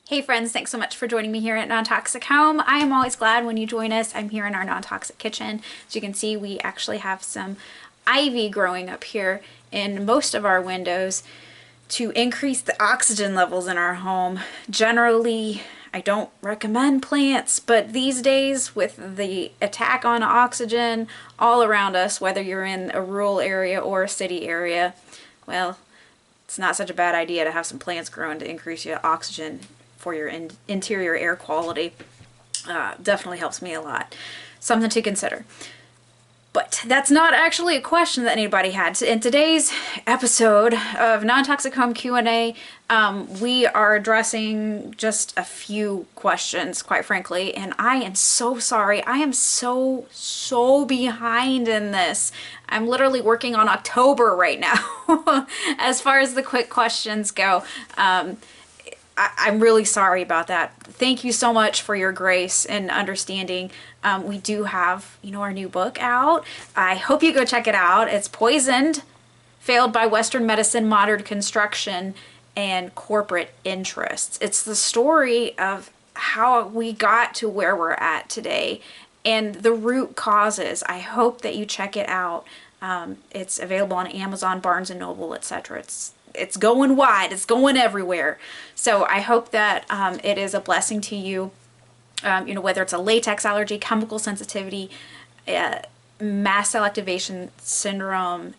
Hey friends, thanks so much for joining me here at Non-Toxic Home. I am always glad when you join us. I'm here in our non-toxic kitchen. As you can see, we actually have some ivy growing up here in most of our windows to increase the oxygen levels in our home. Generally, I don't recommend plants, but these days with the attack on oxygen all around us, whether you're in a rural area or a city area, well, it's not such a bad idea to have some plants growing to increase your oxygen for your interior air quality. Definitely helps me a lot. Something to consider. But that's not actually a question that anybody had. In today's episode of Non-Toxic Home Q&A, we are addressing just a few questions, quite frankly, and I am so sorry. I am so behind in this. I'm literally working on October right now as far as the quick questions go. I'm really sorry about that. Thank you so much for your grace and understanding. We do have, our new book out. I hope you go check it out. It's Poisoned, Failed by Western Medicine, Modern Construction, and Corporate Interests. It's the story of how we got to where we're at today and the root causes. I hope that you check it out. It's available on Amazon, Barnes & Noble, etc. It's going wide. It's going everywhere. So I hope that it is a blessing to you. Whether it's a latex allergy, chemical sensitivity, mast cell activation syndrome,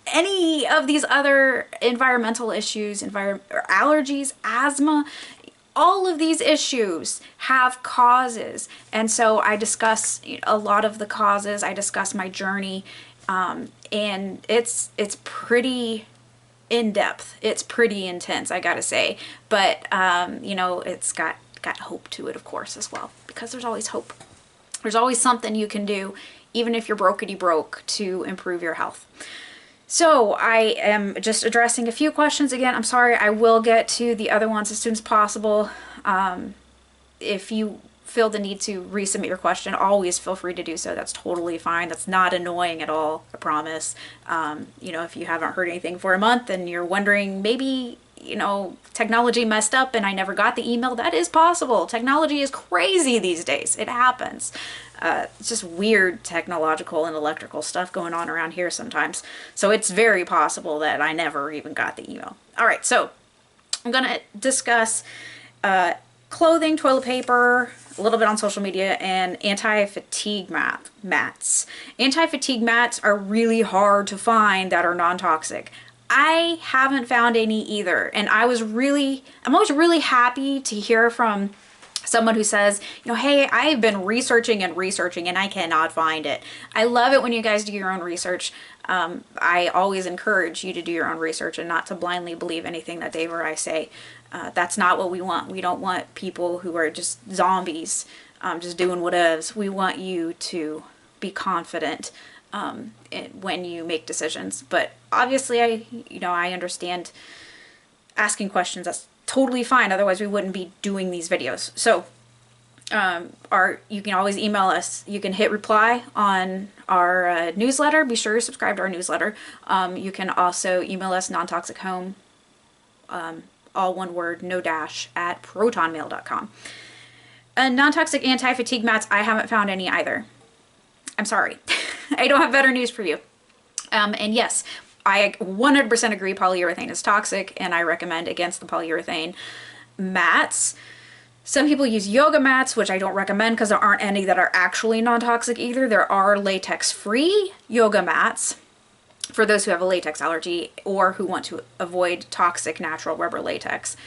any of these other environmental issues, allergies, asthma, all of these issues have causes. And so I discuss a lot of the causes. I discuss my journey, and it's pretty in-depth. It's pretty intense, I gotta say, but it's got hope to it, of course, as well, because there's always hope. There's always something you can do, even if you're brokety broke, to improve your health. So I am just addressing a few questions again. I'm sorry. I will get to the other ones as soon as possible. If you feel the need to resubmit your question, always feel free to do so. That's totally fine. That's not annoying at all, I promise. If you haven't heard anything for a month and you're wondering, maybe, technology messed up and I never got the email, that is possible. Technology is crazy these days. It happens. It's just weird technological and electrical stuff going on around here sometimes. So it's very possible that I never even got the email. All right, so I'm going to discuss clothing, toilet paper, a little bit on social media, and anti-fatigue mats. Anti-fatigue mats are really hard to find that are non-toxic. I haven't found any either, and I'm always really happy to hear from someone who says, hey, I've been researching and I cannot find it. I love it when you guys do your own research. I always encourage you to do your own research and not to blindly believe anything that Dave or I say. That's not what we want. We don't want people who are just zombies, just doing whatevs. We want you to be confident when you make decisions. But obviously, I understand asking questions. That's totally fine. Otherwise, we wouldn't be doing these videos. So, you can always email us. You can hit reply on our newsletter. Be sure to subscribe to our newsletter. You can also email us nontoxichome, all one word, no dash, at protonmail.com. Non-toxic anti-fatigue mats, I haven't found any either. I'm sorry. I don't have better news for you. And yes, I 100% agree polyurethane is toxic, and I recommend against the polyurethane mats. Some people use yoga mats, which I don't recommend because there aren't any that are actually non-toxic either. There are latex-free yoga mats for those who have a latex allergy or who want to avoid toxic natural rubber latex.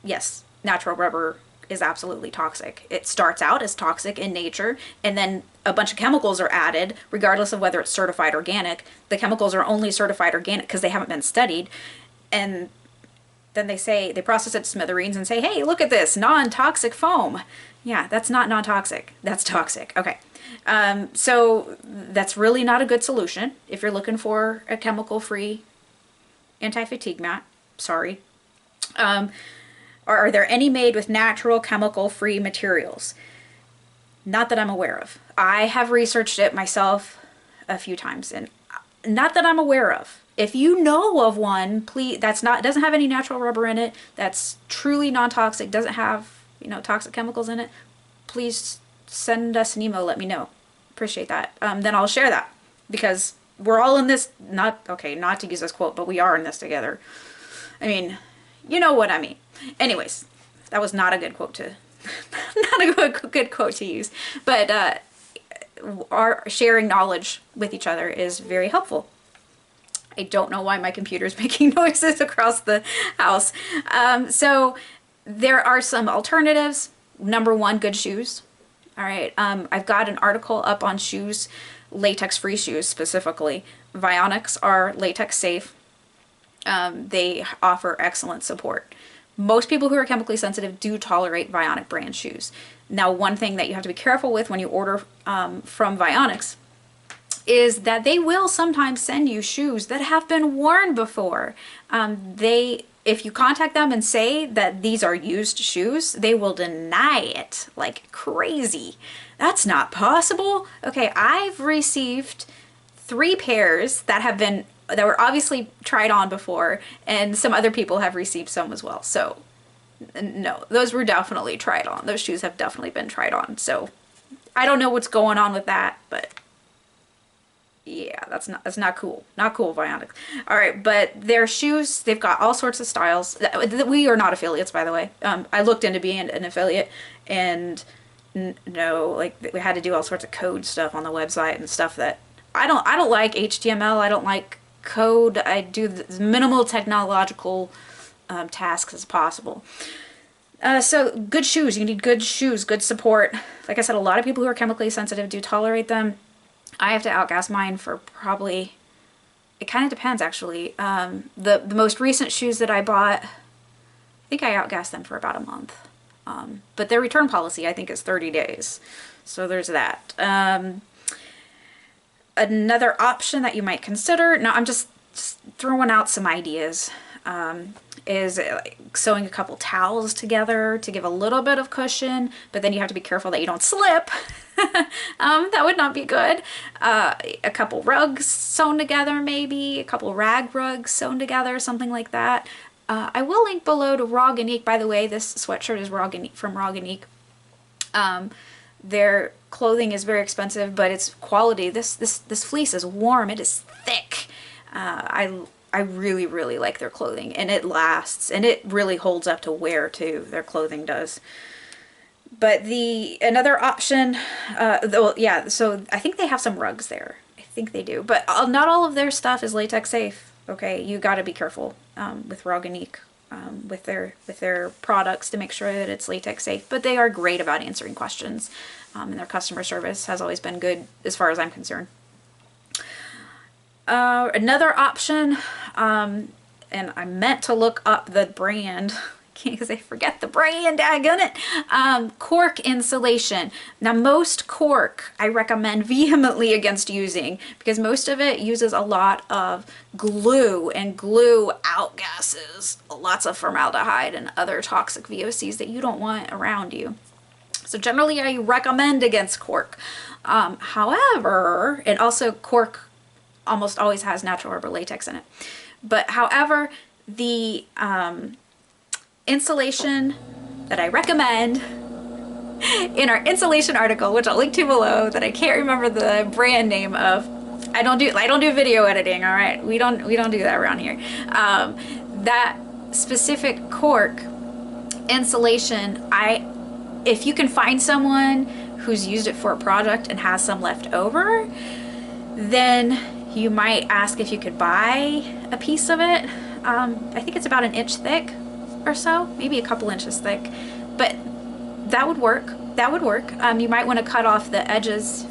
Yes, natural rubber is absolutely toxic. It starts out as toxic in nature, and then a bunch of chemicals are added, regardless of whether it's certified organic. The chemicals are only certified organic because they haven't been studied, and then they process it to smithereens and say, hey, look at this, non-toxic foam. Yeah, that's not non-toxic. That's toxic. Okay. So that's really not a good solution if you're looking for a chemical-free anti-fatigue mat. Sorry. Are there any made with natural chemical-free materials? Not that I'm aware of. I have researched it myself a few times, and not that I'm aware of. if you know of one, please, doesn't have any natural rubber in it, that's truly non-toxic, doesn't have, you know, toxic chemicals in it, please send us an email, let me know. Appreciate that. Then I'll share that, because we're all in this, not to use this quote, but we are in this together. I mean, you know what I mean. Anyways, that was not a good quote to, not a good quote to use, but our sharing knowledge with each other is very helpful. I don't know why my computer is making noises across the house. So there are some alternatives. Number one, good shoes. All right. I've got an article up on shoes, latex-free shoes specifically. Vionics are latex safe. They offer excellent support. Most people who are chemically sensitive do tolerate Vionic brand shoes. Now, one thing that you have to be careful with when you order from Vionics is that they will sometimes send you shoes that have been worn before. If you contact them and say that these are used shoes, they will deny it like crazy. That's not possible. Okay, I've received 3 pairs that were obviously tried on before, and some other people have received some as well. So no, those were definitely tried on. Those shoes have definitely been tried on. So I don't know what's going on with that, but yeah, that's not cool. Not cool, Vionic. All right, but their shoes, they've got all sorts of styles. We are not affiliates, by the way. I looked into being an affiliate, and no, like, we had to do all sorts of code stuff on the website and stuff that I don't like HTML. I don't like code. I do as minimal technological tasks as possible. So good shoes. You need good shoes, good support. Like I said, a lot of people who are chemically sensitive do tolerate them. I have to outgas mine for probably, it kind of depends actually. The most recent shoes that I bought, I think I outgassed them for about a month. But their return policy I think is 30 days. So there's that. Another option that you might consider, now I'm just throwing out some ideas, is like sewing a couple towels together to give a little bit of cushion, but then you have to be careful that you don't slip. That would not be good. A couple rugs sewn together, maybe a couple rag rugs sewn together, something like that. I will link below to Raw Unique. By the way, this sweatshirt is from Raw Unique. Their clothing is very expensive, but it's quality. This fleece is warm. It is thick. I really, really like their clothing, and it lasts, and it really holds up to wear too. Their clothing does. But another option, yeah, so I think they have some rugs there. I think they do, but not all of their stuff is latex safe. Okay, you got to be careful with Raw Unique, with their products to make sure that it's latex safe. But they are great about answering questions, and their customer service has always been good as far as I'm concerned. Another option, and I meant to look up the brand because I forget the brand, daggone it. Cork Insulation. Now, most cork I recommend vehemently against using, because most of it uses a lot of glue, and glue outgasses lots of formaldehyde and other toxic VOCs that you don't want around you. So generally I recommend against cork. However, and also cork almost always has natural rubber latex in it. But however, the insulation that I recommend in our insulation article, which I'll link to below, that I can't remember the brand name of. I don't do video editing, all right? We don't do that around here. That specific cork insulation, if you can find someone who's used it for a project and has some left over, then you might ask if you could buy a piece of it. I think it's about an inch thick or so, maybe a couple inches thick, but that would work. That would work. You might want to cut off the edges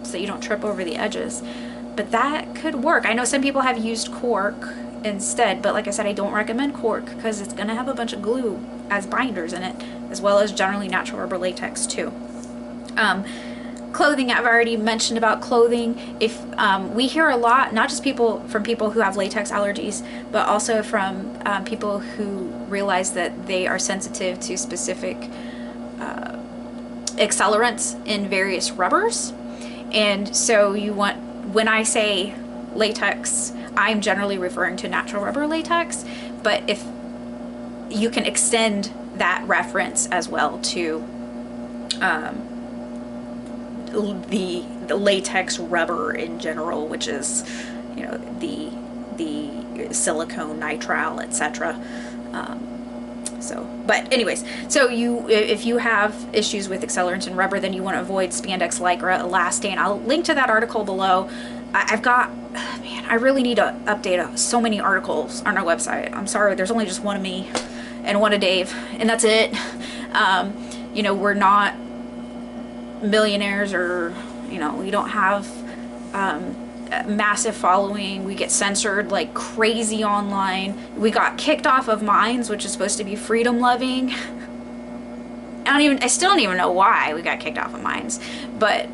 so you don't trip over the edges, but that could work. I know some people have used cork instead, but like I said, I don't recommend cork because it's going to have a bunch of glue as binders in it, as well as generally natural rubber latex too. Clothing, I've already mentioned about clothing. If we hear a lot, not just from people who have latex allergies, but also from people who realize that they are sensitive to specific accelerants in various rubbers. And so when I say latex, I'm generally referring to natural rubber latex, but if you can extend that reference as well to the latex rubber in general, which is, you know, the silicone, nitrile, etc. But anyways, so if you have issues with accelerants and rubber, then you want to avoid spandex, lycra, elastane. I'll link to that article below. I've got, man, I really need to update so many articles on our website. I'm sorry, there's only just one of me and one of Dave, and that's it. You know, we're not millionaires, or, you know, we don't have a massive following. We get censored like crazy online. We got kicked off of Minds, which is supposed to be freedom loving. I still don't even know why we got kicked off of Minds, but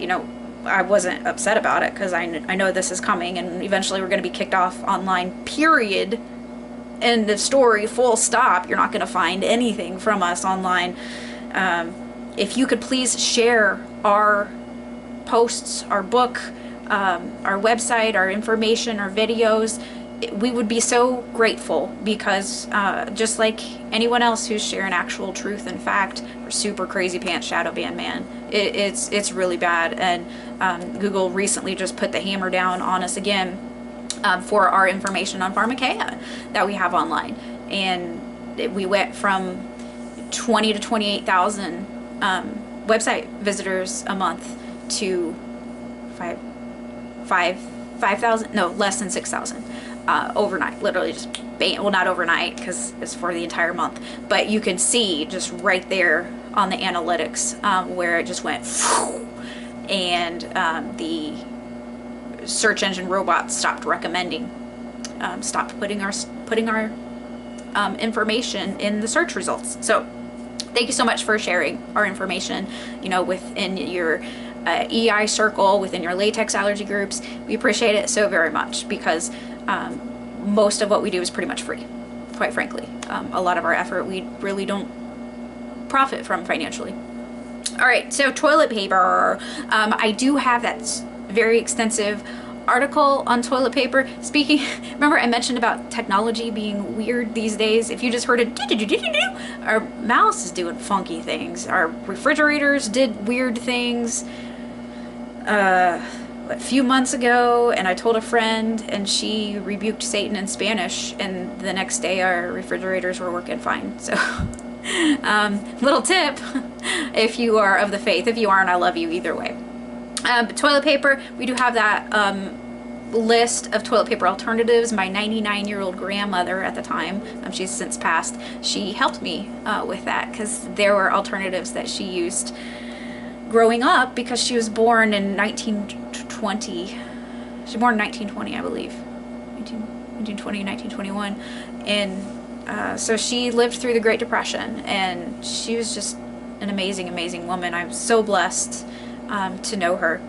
you know, I wasn't upset about it because I know this is coming, and eventually we're going to be kicked off online, period. End of story, full stop. You're not going to find anything from us online. If you could please share our posts, our book, our website, our information, our videos, we would be so grateful, because just like anyone else who's sharing actual truth and fact, we're super crazy pants shadow ban, man. It's really bad, and Google recently just put the hammer down on us again for our information on pharmakeia that we have online, and we went from 20 to 28,000 website visitors a month to 5,000, no, less than 6,000 overnight. Literally just bam. Well, not overnight because it's for the entire month, but you can see just right there on the analytics where it just went phew, and the search engine robots stopped recommending, stopped putting our information in the search results. So thank you so much for sharing our information, you know, within your EI circle, within your latex allergy groups. We appreciate it so very much, because most of what we do is pretty much free, quite frankly. A lot of our effort we really don't profit from financially. All right, so toilet paper. I do have that very extensive article on toilet paper. Speaking, remember I mentioned about technology being weird these days? If you just heard it, our mouse is doing funky things. Our refrigerators did weird things a few months ago, and I told a friend, and she rebuked Satan in Spanish, and the next day our refrigerators were working fine. So little tip if you are of the faith. If you aren't, I love you either way. But toilet paper, we do have that list of toilet paper alternatives. My 99-year-old grandmother at the time, she's since passed, she helped me with that, because there were alternatives that she used growing up, because she was born in 1920. She was born in 1920, I believe. 1920, 1921. And so she lived through the Great Depression, and she was just an amazing, amazing woman. I'm so blessed to know her.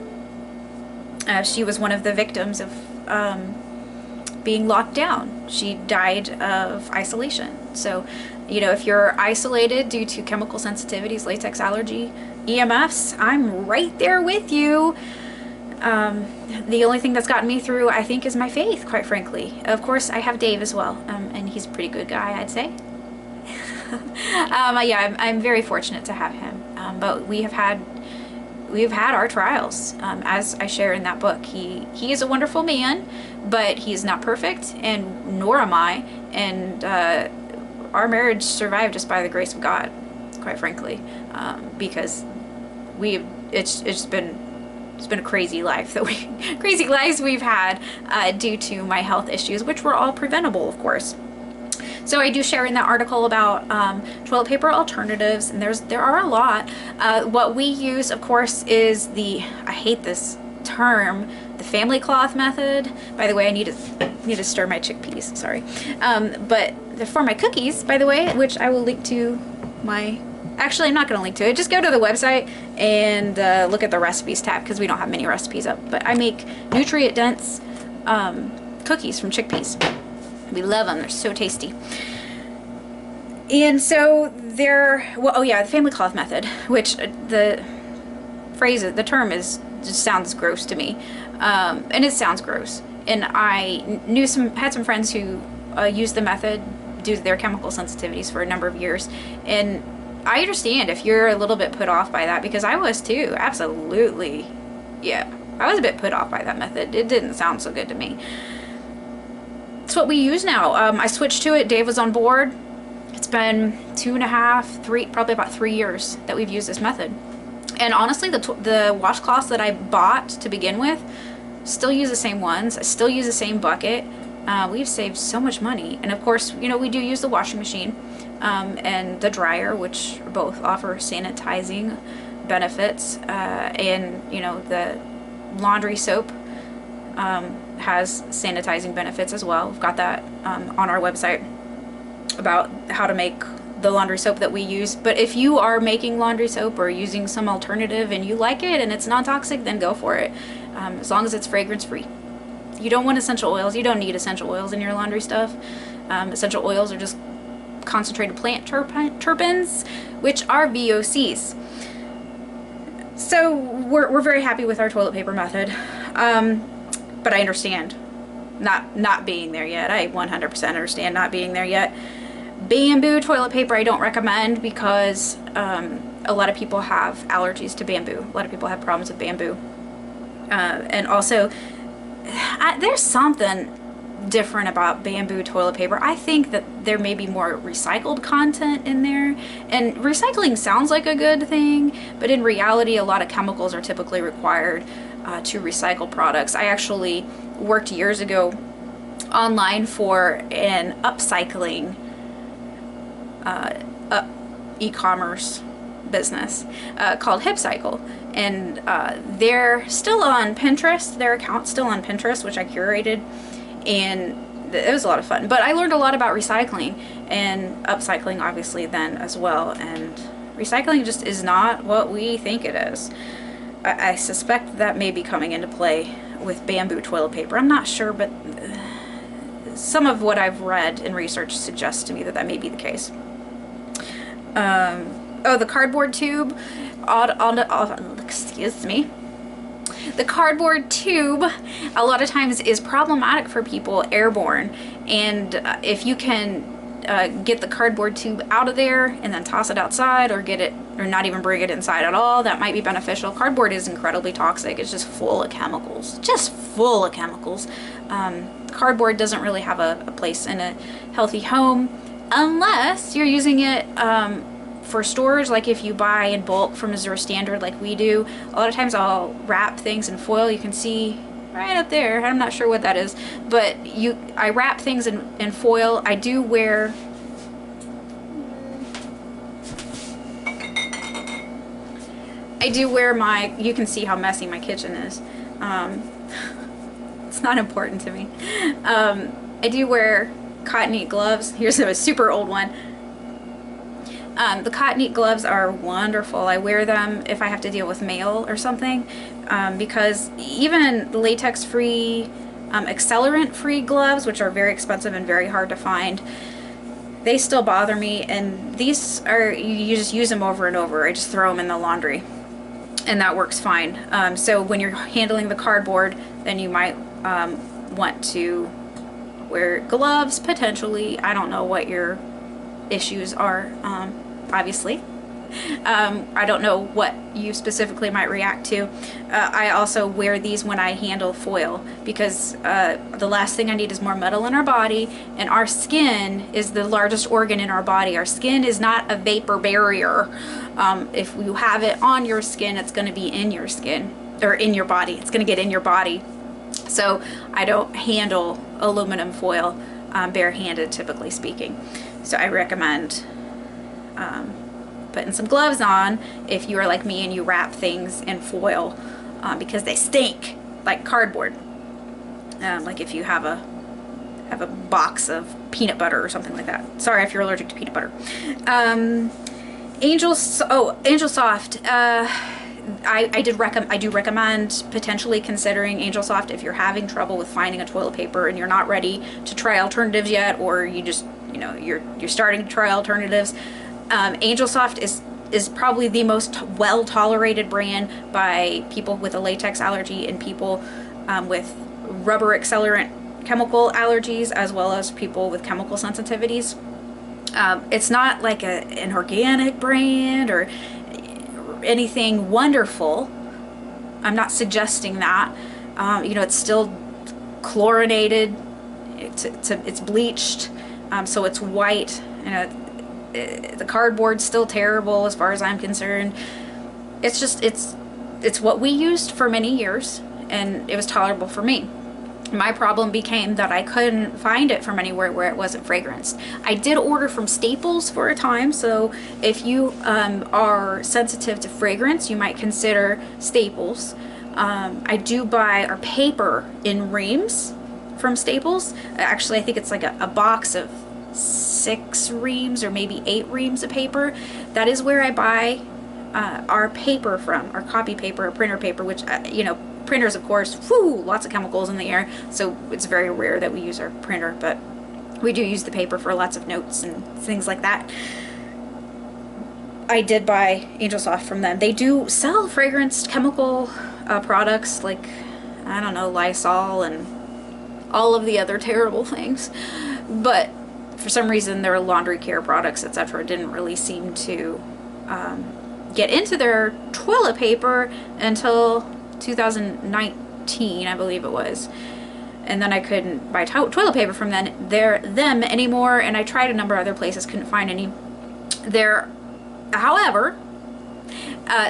She was one of the victims of being locked down. She died of isolation. So, you know, if you're isolated due to chemical sensitivities, latex allergy, EMFs, I'm right there with you. The only thing that's gotten me through, I think, is my faith, quite frankly. Of course, I have Dave as well, and he's a pretty good guy, I'd say. Yeah, I'm very fortunate to have him. But we've had our trials, as I share in that book. He is a wonderful man, but he's not perfect, and nor am I. And our marriage survived just by the grace of God, quite frankly, because it's been a crazy life crazy lives we've had due to my health issues, which were all preventable, of course. So I do share in that article about toilet paper alternatives, and there are a lot. What we use, of course, is I hate this term, the family cloth method. By the way, I need to stir my chickpeas, sorry. But for my cookies, by the way, which I will link to actually, I'm not going to link to it. Just go to the website and look at the recipes tab, because we don't have many recipes up. But I make nutrient-dense cookies from chickpeas. We love them. They're so tasty. And so the family cloth method, which the term is just sounds gross to me. And it sounds gross. And I had some friends who used the method due to their chemical sensitivities for a number of years. And I understand if you're a little bit put off by that, because I was too, absolutely. Yeah, I was a bit put off by that method. It didn't sound so good to me. It's what we use now. I switched to it. Dave was on board. It's been 2.5, 3, probably about 3 years that we've used this method. And honestly, the washcloths that I bought to begin with, still use the same ones. I still use the same bucket. We've saved so much money. And of course, you know, we do use the washing machine and the dryer, which both offer sanitizing benefits. And, you know, the laundry soap has sanitizing benefits as well. We've got that on our website about how to make the laundry soap that we use. But if you are making laundry soap or using some alternative and you like it and it's non-toxic, then go for it. As long as it's fragrance free. You don't want essential oils. You don't need essential oils in your laundry stuff. Essential oils are just concentrated plant terpenes, which are VOCs. So we're very happy with our toilet paper method. But I understand not being there yet. I 100% understand not being there yet. Bamboo toilet paper I don't recommend because a lot of people have allergies to bamboo. A lot of people have problems with bamboo. And also, there's something different about bamboo toilet paper. I think that there may be more recycled content in there. And recycling sounds like a good thing, but in reality, a lot of chemicals are typically required to recycle products. I actually worked years ago online for an upcycling e-commerce business called HipCycle, and they're still on Pinterest. Their account's still on Pinterest, which I curated, and it was a lot of fun. But I learned a lot about recycling and upcycling, obviously, then as well. And recycling just is not what we think it is. I suspect that may be coming into play with bamboo toilet paper. I'm not sure, but some of what I've read and research suggests to me that that may be the case. Oh, the cardboard tube. Excuse me. The cardboard tube a lot of times is problematic for people airborne, and if you can get the cardboard tube out of there and then toss it outside, or get it, or not even bring it inside at all, that might be beneficial. Cardboard is incredibly toxic. It's just full of chemicals. Just full of chemicals. Cardboard doesn't really have a place in a healthy home unless you're using it for storage, like if you buy in bulk from Missouri Standard like we do. A lot of times I'll wrap things in foil. You can see right up there. I'm not sure what that is, but I wrap things in foil. I do wear my, you can see how messy my kitchen is. It's not important to me. I do wear cotton-eat gloves. Here's a super old one. The cotton-eat gloves are wonderful. I wear them if I have to deal with mail or something, because even latex-free, accelerant-free gloves, which are very expensive and very hard to find, they still bother me. And these are, you just use them over and over. I just throw them in the laundry, and that works fine. So when you're handling the cardboard, then you might want to wear gloves, potentially. I don't know what your issues are, obviously. I don't know what you specifically might react to. I also wear these when I handle foil, because the last thing I need is more metal in our body, and our skin is the largest organ in our body. Our skin is not a vapor barrier. If you have it on your skin, it's going to be in your skin, or in your body. It's going to get in your body. So I don't handle aluminum foil barehanded, typically speaking. So I recommend putting some gloves on if you are like me and you wrap things in foil, because they stink like cardboard. Like if you have a box of peanut butter or something like that. Sorry if you're allergic to peanut butter. Angel Soft. I do recommend potentially considering Angel Soft if you're having trouble with finding a toilet paper and you're not ready to try alternatives yet, or you just, you know, you're starting to try alternatives. Angel Soft is is probably the most well tolerated brand by people with a latex allergy and people with rubber accelerant chemical allergies, as well as people with chemical sensitivities. It's not like an organic brand or anything wonderful. I'm not suggesting that. You know, it's still chlorinated. It's bleached, so it's white. You know, the cardboard's still terrible as far as I'm concerned. It's just it's what we used for many years, and it was tolerable for me. My problem became that I couldn't find it from anywhere where it wasn't fragranced. I did order from Staples for a time, so if you are sensitive to fragrance, you might consider Staples. I do buy our paper in reams from Staples. Actually, I think it's like a box of 6 reams or maybe 8 reams of paper. That is where I buy our paper from, our copy paper, our printer paper, which, you know, printers, of course, lots of chemicals in the air, so it's very rare that we use our printer, but we do use the paper for lots of notes and things like that. I did buy Angel Soft from them. They do sell fragranced chemical products like, I don't know, Lysol and all of the other terrible things, but for some reason their laundry care products, etc., didn't really seem to get into their toilet paper until 2019, I believe it was. And then I couldn't buy toilet paper from them anymore, and I tried a number of other places, couldn't find any there. However,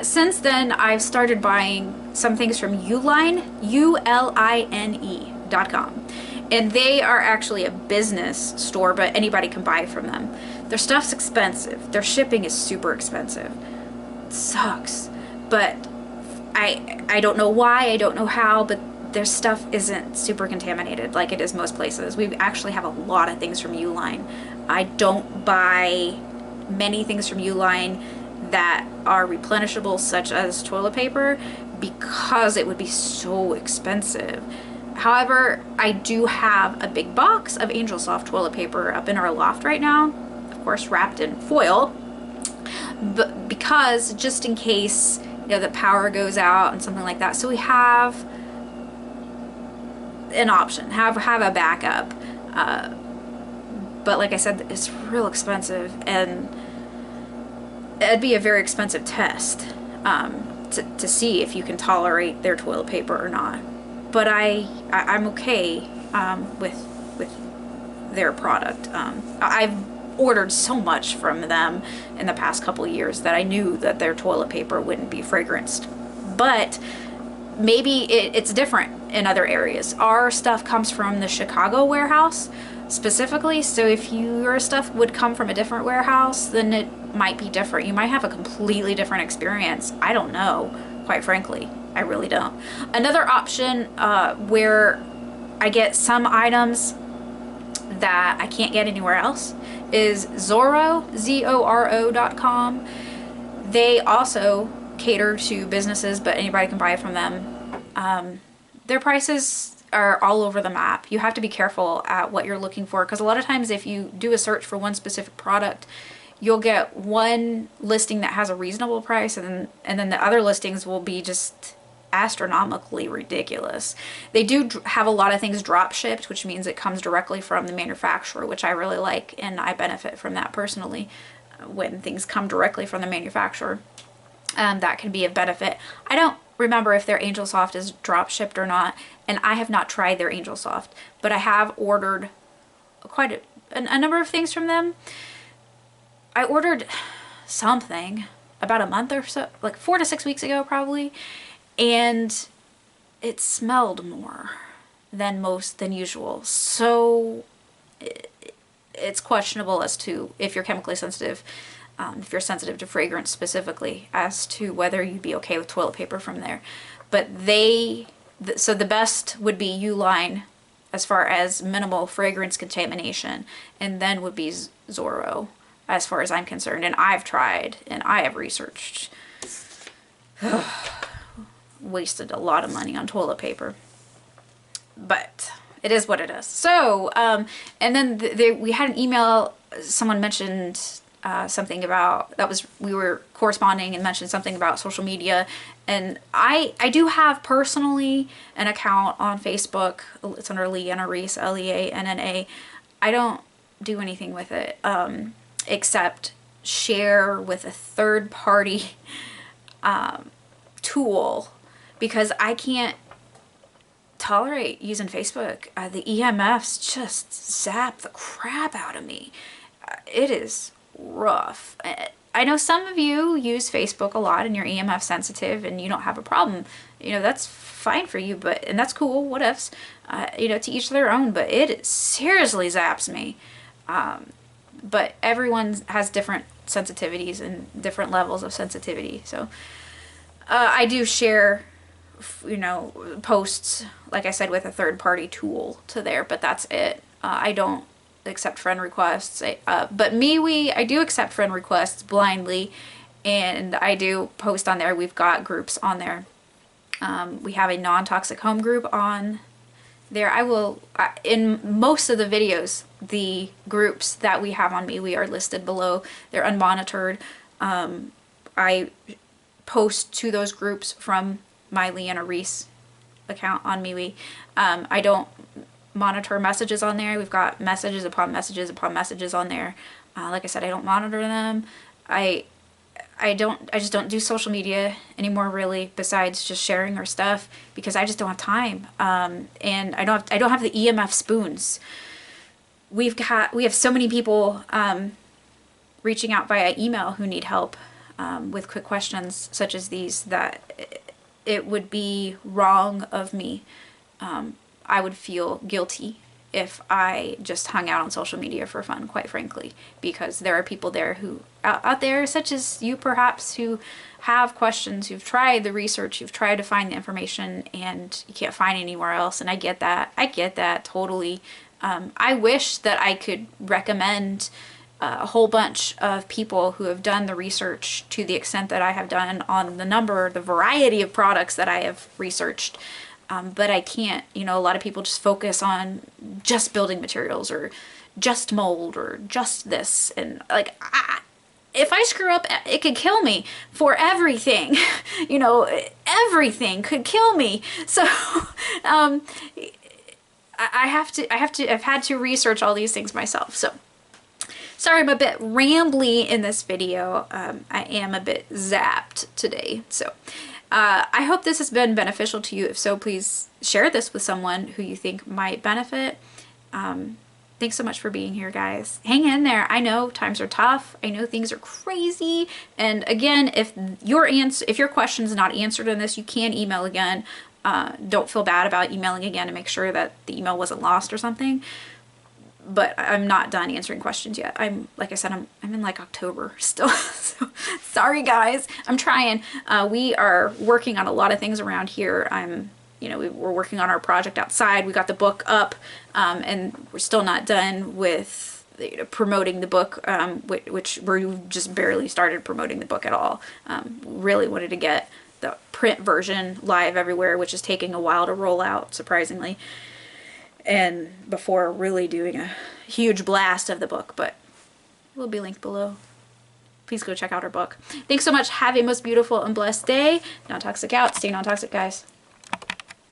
since then I've started buying some things from Uline, ULINE.com, and they are actually a business store, but anybody can buy from them. Their stuff's expensive. Their shipping is super expensive. It sucks, but I don't know why, I don't know how, but their stuff isn't super contaminated like it is most places. We actually have a lot of things from Uline. I don't buy many things from Uline that are replenishable, such as toilet paper, because it would be so expensive. However, I do have a big box of Angel Soft toilet paper up in our loft right now, of course wrapped in foil, but because just in case, you know, the power goes out and something like that, so we have an option, have a backup. But like I said, it's real expensive, and it'd be a very expensive test to see if you can tolerate their toilet paper or not. But I'm okay with their product. I've ordered so much from them in the past couple of years that I knew that their toilet paper wouldn't be fragranced. But maybe it's different in other areas. Our stuff comes from the Chicago warehouse specifically, so if your stuff would come from a different warehouse, then it might be different. You might have a completely different experience. I don't know, quite frankly. I really don't. Another option where I get some items that I can't get anywhere else is Zoro, ZORO.com. They also cater to businesses, but anybody can buy it from them. Their prices are all over the map. You have to be careful at what you're looking for, because a lot of times if you do a search for one specific product, you'll get one listing that has a reasonable price, and then the other listings will be just astronomically ridiculous. They do have a lot of things drop shipped, which means it comes directly from the manufacturer, which I really like, and I benefit from that personally when things come directly from the manufacturer. That can be a benefit. I don't remember if their Angel Soft is drop shipped or not, and I have not tried their Angel Soft, but I have ordered quite a number of things from them. I ordered something about a month or so, like 4 to 6 weeks ago probably, and it smelled more than usual. So it's questionable as to if you're chemically sensitive, if you're sensitive to fragrance specifically, as to whether you'd be okay with toilet paper from there. But so the best would be Uline as far as minimal fragrance contamination, and then would be Zoro as far as I'm concerned. And I've tried and I have researched. Wasted a lot of money on toilet paper, but it is what it is. So and then we had an email, someone mentioned something about, we were corresponding and mentioned something about social media. And I do have personally an account on Facebook. It's under Leanna Reese, Leanna. I don't do anything with it except share with a third party tool, because I can't tolerate using Facebook. The EMFs just zap the crap out of me. It is rough. I know some of you use Facebook a lot and you're EMF sensitive and you don't have a problem. You know, that's fine for you, and that's cool, what ifs. You know, to each their own, but it seriously zaps me. But everyone has different sensitivities and different levels of sensitivity. So I do share, you know, posts, like I said, with a third party tool to there, but that's it. I don't accept friend requests. But MeWe, I do accept friend requests blindly, and I do post on there. We've got groups on there. We have a non-toxic home group on there. I will, in most of the videos, the groups that we have on MeWe are listed below. They're unmonitored. I post to those groups from my Leanna Reese account on MeWe. I don't monitor messages on there. We've got messages upon messages upon messages on there. Like I said, I don't monitor them. I just don't do social media anymore, really, besides just sharing our stuff, because I just don't have time. And I don't have the EMF spoons. We have so many people reaching out via email who need help with quick questions such as these, that it would be wrong of me. I would feel guilty if I just hung out on social media for fun, quite frankly, because there are people there who out there, such as you perhaps, who have questions, who've tried the research, you've tried to find the information, and you can't find anywhere else. And I get that totally. I wish that I could recommend a whole bunch of people who have done the research to the extent that I have done on the variety of products that I have researched. But I can't. You know, a lot of people just focus on just building materials or just mold or just this. And like, if I screw up, it could kill me for everything. You know, everything could kill me. So I've had to research all these things myself. So sorry, I'm a bit rambly in this video. I am a bit zapped today. So I hope this has been beneficial to you. If so, please share this with someone who you think might benefit. Thanks so much for being here, guys. Hang in there. I know times are tough. I know things are crazy. And again, if your question's not answered in this, you can email again. Don't feel bad about emailing again to make sure that the email wasn't lost or something. But I'm not done answering questions yet. Like I said, I'm in like October still. So, sorry guys, I'm trying. We are working on a lot of things around here. We're working on our project outside. We got the book up, and we're still not done with promoting the book, which we just barely started promoting the book at all. Really wanted to get the print version live everywhere, which is taking a while to roll out, surprisingly. And before really doing a huge blast of the book, but it will be linked below. Please go check out our book. Thanks so much. Have a most beautiful and blessed day. Non-toxic out. Stay non-toxic, guys.